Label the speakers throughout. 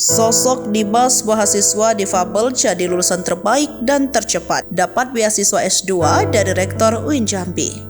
Speaker 1: Sosok Dimas mahasiswa difabel jadi lulusan terbaik dan tercepat, dapat beasiswa S2 dari Rektor UIN Jambi.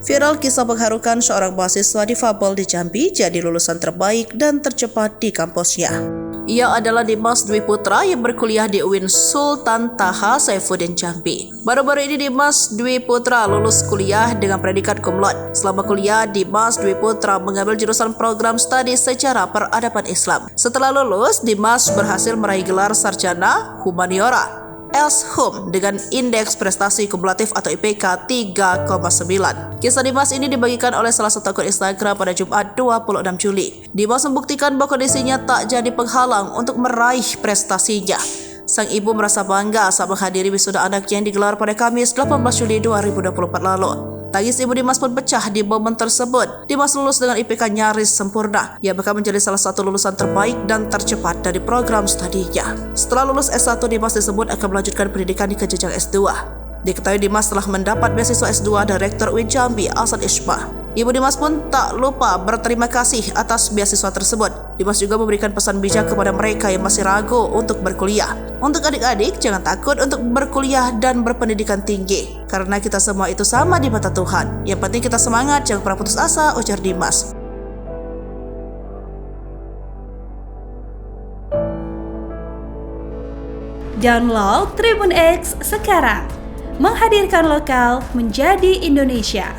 Speaker 1: Viral kisah mengharukan seorang mahasiswa difabel di Jambi jadi lulusan terbaik dan tercepat di kampusnya. Ia adalah Dimas Dwi Putra yang berkuliah di UIN Sultan Taha Saifuddin Jambi. Baru-baru ini Dimas Dwi Putra lulus kuliah dengan predikat cum laude. Selama kuliah, Dimas Dwi Putra mengambil jurusan program studi sejarah peradaban Islam. Setelah lulus, Dimas berhasil meraih gelar sarjana humaniora (S.Hum) dengan indeks prestasi kumulatif atau IPK 3,9. Kisah Dimas ini dibagikan oleh salah satu akun Instagram pada Jumat 26 Juli. Dimas membuktikan bahwa kondisinya tak jadi penghalang untuk meraih prestasinya. Sang ibu merasa bangga saat menghadiri wisuda anaknya yang digelar pada Kamis 18 Juli 2024 lalu. Tangis ibu Dimas pun pecah di momen tersebut. Dimas lulus dengan IPK nyaris sempurna. Ia bahkan menjadi salah satu lulusan terbaik dan tercepat dari program studinya. Setelah lulus S1, Dimas disebut akan melanjutkan pendidikan di jenjang S2. Diketahui Dimas telah mendapat beasiswa S2 dari Rektor UIN Jambi Hasan Ishbah. Ibu Dimas pun tak lupa berterima kasih atas beasiswa tersebut. Dimas juga memberikan pesan bijak kepada mereka yang masih ragu untuk berkuliah. Untuk adik-adik, jangan takut untuk berkuliah dan berpendidikan tinggi, karena kita semua itu sama di mata Tuhan. Yang penting kita semangat, jangan pernah putus asa, ujar Dimas.
Speaker 2: Download Tribun X sekarang, menghadirkan lokal menjadi Indonesia.